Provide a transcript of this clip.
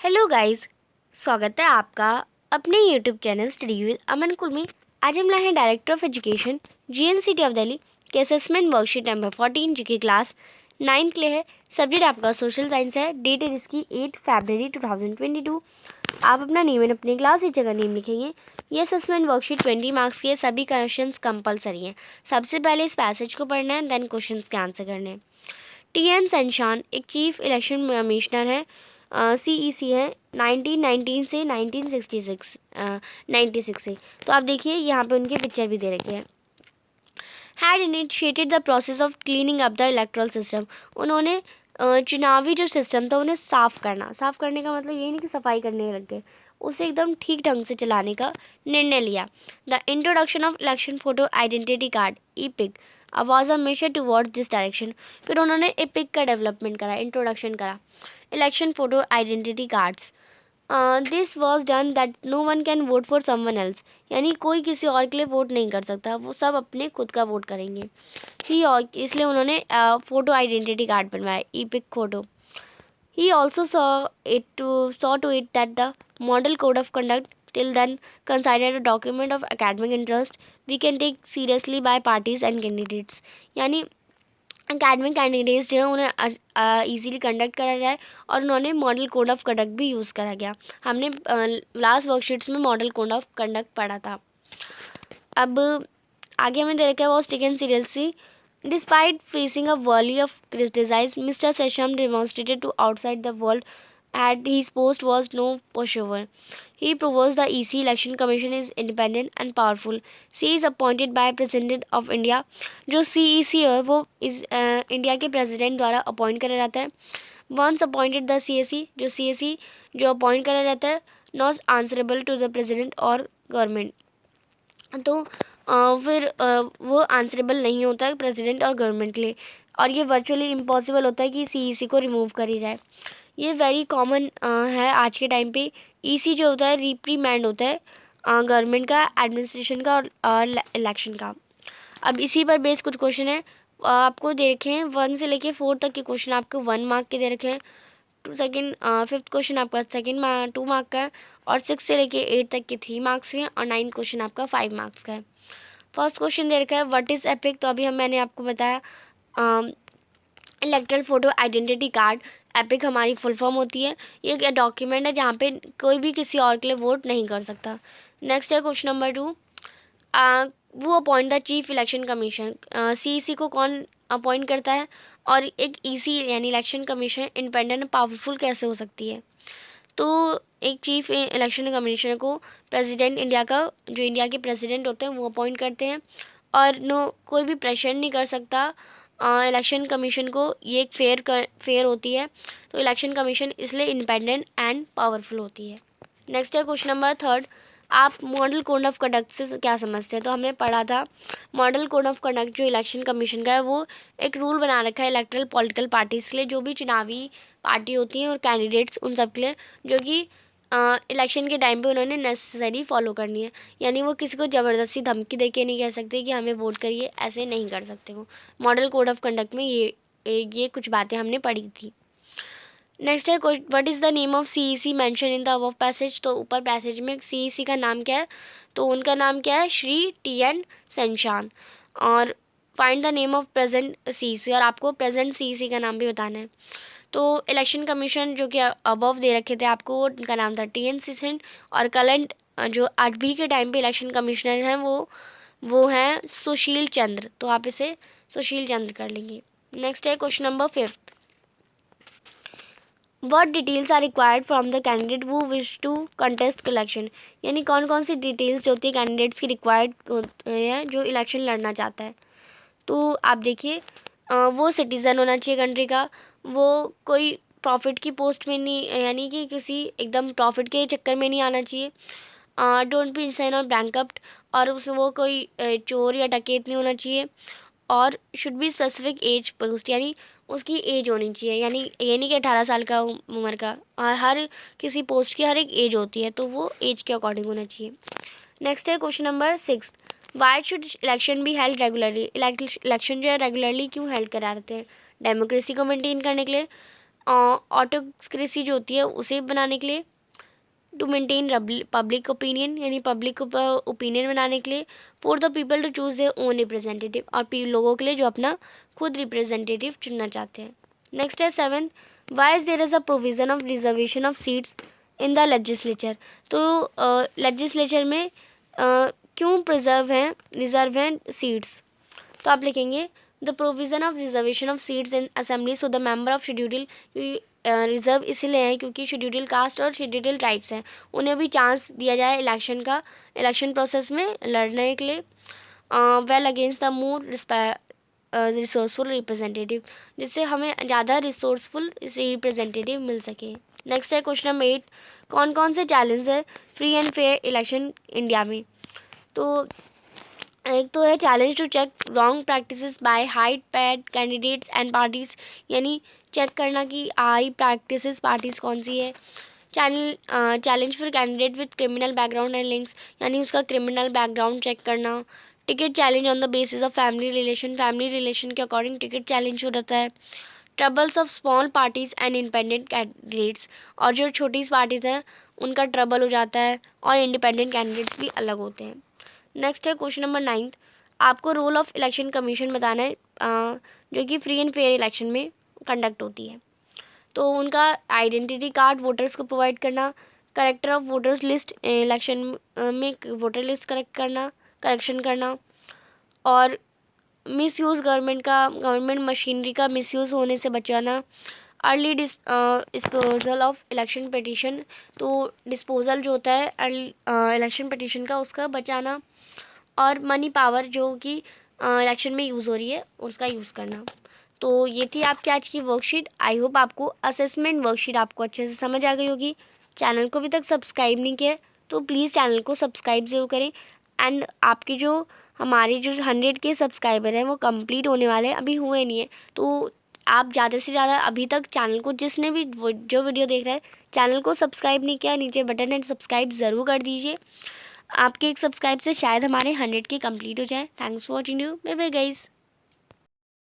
Hello guys, स्वागत है आपका अपने यूट्यूब चैनल स्टडी विद अमन कुल में। आज हम लाए हैं director of education GNCT of Delhi के असेसमेंट वर्कशीट नंबर 14 जो कि क्लास 9 के लिए है। सब्जेक्ट आपका सोशल साइंस है। डेट है जिसकी 8 फरवरी 2022। आप अपना नेम एंड अपनी क्लास की जगह नेम लिखेंगे। ये असेसमेंट वर्कशीट 20 मार्क्स की है। सभी क्वेश्चंस कंपलसरी हैं। सबसे पहले इस पैसेज को पढ़ना है, देन क्वेश्चंस के आंसर करने हैं। TN सेंशान एक चीफ इलेक्शन कमिश्नर है, CEC है 1919 से 1966 96 से। तो आप देखिए यहाँ पे उनकी पिक्चर भी दे रखी है। Had initiated the process of cleaning up the erectile system. उन्होंने चुनावी जो सिस्टम था उन्हें साफ़ करने का मतलब ये नहीं कि सफाई करने लग गए, उसे एकदम ठीक ढंग से चलाने का निर्णय लिया। The introduction of election photo identity card EPIC was a major towards this direction. फिर उन्होंने EPIC का डेवलपमेंट करा, इंट्रोडक्शन करा। Election photo identity cards, this was done that no one can vote for someone else. यानी कोई किसी और के लिए वोट नहीं कर सकता, वो सब अपने खुद का वोट करेंगे ही, और इसलिए उन्होंने फ़ोटो आइडेंटिटी कार्ड बनवाया, EPIC photo. He also saw to it that the model code of conduct, till then considered a document of academic interest, we can take seriously by parties and candidates। यानी academic candidates जो हैं उन्हें easily conduct करा जाए, और उन्होंने model code of conduct भी use करा गया। हमने लास्ट वर्कशीट्स में मॉडल कोड ऑफ कंडक्ट पढ़ा था। अब आगे हमें दे रखा है, was taken seriously despite facing a volley of criticise. Mister Seshan demonstrated to outside the world at his post was no pushover. He proposed the EC election commission is independent and powerful. C is appointed by President of India. जो CEC है वो इस India के president द्वारा appoint करा जाता है। Once appointed the CAC, जो CAC जो अपॉइंट करा जाता है, not answerable to the president और गवर्नमेंट। तो फिर वो आंसरेबल नहीं होता है प्रेसिडेंट और गवर्नमेंट के लिए, और ये वर्चुअली इम्पॉसिबल होता है कि CEC को रिमूव करी जाए। ये वेरी कॉमन है आज के टाइम पे। EC जो होता है रिप्रीमैंड होता है गवर्नमेंट का, एडमिनिस्ट्रेशन का और इलेक्शन का। अब इसी पर बेस कुछ क्वेश्चन है आपको दे रखे हैं। 1 से लेके 4 तक के क्वेश्चन आपको 1 मार्क के दे रखे हैं। फिफ्थ क्वेश्चन आपका 2 मार्क का है, और 6 से लेके 8 तक के 3 मार्क्स के हैं, और 9 क्वेश्चन आपका 5 मार्क्स का है। फर्स्ट क्वेश्चन दे रखा है, व्हाट इज़ एपिक। तो अभी मैंने आपको बताया electoral photo identity card. EPIC हमारी फुल फॉर्म होती है। ये एक डॉक्यूमेंट है जहाँ पे कोई भी किसी और के लिए वोट नहीं कर सकता। नेक्स्ट है क्वेश्चन नंबर 2, वो appoint the chief election commission. CEC को कौन अपॉइंट करता है, और एक EC यानी इलेक्शन कमीशन इंडिपेंडेंट पावरफुल कैसे हो सकती है। तो एक चीफ इलेक्शन कमीशनर को प्रेसिडेंट इंडिया का, जो इंडिया के प्रेसिडेंट होते हैं वो अपॉइंट करते हैं, और कोई भी प्रेशर नहीं कर सकता इलेक्शन कमीशन को। ये एक फेयर होती है, तो इलेक्शन कमीशन इसलिए इंडिपेंडेंट एंड पावरफुल होती है। नेक्स्ट है क्वेश्चन नंबर 3, आप मॉडल कोड ऑफ कंडक्ट से क्या समझते हैं। तो हमने पढ़ा था मॉडल कोड ऑफ कंडक्ट जो इलेक्शन कमीशन का है, वो एक रूल बना रखा है इलेक्ट्रल पॉलिटिकल पार्टीज़ के लिए, जो भी चुनावी पार्टी होती हैं और कैंडिडेट्स, उन सब के लिए, जो कि इलेक्शन के टाइम पे उन्होंने नेसेसरी फॉलो करनी है। यानी वो किसी को ज़बरदस्ती धमकी दे के नहीं कह सकते कि हमें वोट करिए, ऐसे नहीं कर सकते। वो मॉडल कोड ऑफ कंडक्ट में ये कुछ बातें हमने पढ़ी थी। नेक्स्ट है, what is the name of CEC mention in the above passage. तो ऊपर पैसेज में CEC का नाम क्या है, तो उनका नाम क्या है, श्री TN सेंशान। और find the name of present CEC, और आपको प्रेजेंट CEC का नाम भी बताना है। तो इलेक्शन कमीशन जो कि अबव दे रखे थे आपको, उनका नाम था TN सेशन, और करंट जो अभी के टाइम पे इलेक्शन कमिश्नर हैं वो हैं सुशील चंद्र। तो आप इसे सुशील चंद्र कर लेंगे। नेक्स्ट है question number 5, What details are required from the candidate who wish to contest election। यानी कौन कौन सी डिटेल्स जो होती है कैंडिडेट्स की रिक्वायर्ड है जो इलेक्शन लड़ना चाहता है। तो आप देखिए, वो सिटीज़न होना चाहिए कंट्री का, वो कोई प्रॉफिट की पोस्ट में नहीं, यानी कि किसी एकदम प्रॉफिट के चक्कर में नहीं आना चाहिए। डोंट बी इंसान और बैंकअप्ट, और वो कोई चोर या डकैत नहीं होना चाहिए। और should be specific age post, यानी उसकी एज होनी चाहिए। यानी ये नहीं कि 18 साल का उम्र का, और हर किसी पोस्ट की हर एक एज होती है, तो वो एज के अकॉर्डिंग होना चाहिए। नेक्स्ट है question number 6, why should election be held regularly. Election जो है रेगुलरली क्यों हेल्ड करा रहे हैं, डेमोक्रेसी को मेंटेन करने के लिए, ऑटोक्रेसी जो होती है उसे बनाने के लिए, टू मेंटेन पब्लिक ओपिनियन यानी पब्लिक ओपिनियन बनाने के लिए, for the people to choose their own representative और लोगों के लिए जो अपना खुद रिप्रेजेंटेटिव चुनना चाहते हैं। नेक्स्ट है 7, why is there is a provision of reservation of seats in the legislature. तो लेजिस्लेचर में क्यों रिजर्व हैं सीट्स। तो आप लिखेंगे the provision of reservation of seats in assembly, so the member of schedule reserve इसलिए है क्योंकि शेड्यूल कास्ट और शेड्यूल ट्राइब्स हैं, उन्हें भी चांस दिया जाए इलेक्शन प्रोसेस में लड़ने के लिए, well against the more resourceful representative, जिससे हमें ज़्यादा रिसोर्सफुल रिप्रेजेंटेटिव मिल सके। नेक्स्ट है क्वेश्चन नंबर 8, कौन कौन से चैलेंज है free and fair election India में। तो एक तो है challenge to check wrong practices by high paid candidates and parties, यानी चेक करना कि हाई प्रैक्टिसेस पार्टीज कौन सी है। Challenge for candidate with criminal background and links, यानी उसका क्रिमिनल बैकग्राउंड चेक करना। Ticket challenge on the basis of family relation के अकॉर्डिंग टिकट चैलेंज हो जाता है। Troubles of small parties and independent candidates, और जो छोटी पार्टीज हैं उनका ट्रबल हो जाता है, और इंडिपेंडेंट कैंडिडेट्स भी अलग होते हैं। नेक्स्ट है क्वेश्चन नंबर 9, आपको रोल ऑफ इलेक्शन कमीशन बताना है, जो कि फ्री एंड फेयर इलेक्शन में कंडक्ट होती है। तो उनका आइडेंटिटी कार्ड वोटर्स को प्रोवाइड करना, character of voters list election में वोटर लिस्ट करेक्शन करना, और मिसयूज़ गवर्नमेंट मशीनरी का मिसयूज़ होने से बचाना, early disposal of election petition, तो डिस्पोजल जो होता है इलेक्शन पिटीशन का उसका बचाना, और मनी पावर जो कि इलेक्शन में यूज़ हो रही है उसका यूज़ करना। तो ये थी आपकी आज की वर्कशीट। आई होप आपको असेसमेंट वर्कशीट आपको अच्छे से समझ आ गई होगी। चैनल को अभी तक सब्सक्राइब नहीं किया है तो प्लीज़ चैनल को सब्सक्राइब ज़रूर करें। एंड आपके हमारे जो 100 के सब्सक्राइबर हैं वो कंप्लीट होने वाले हैं, अभी हुए नहीं है, तो आप ज़्यादा से ज़्यादा अभी तक चैनल को, जिसने भी जो वीडियो देख रहा है चैनल को सब्सक्राइब नहीं किया, नीचे बटन है सब्सक्राइब ज़रूर कर दीजिए। आपके एक सब्सक्राइब से शायद हमारे 100 के कंप्लीट हो जाए। Thanks for watching you, bye bye guys.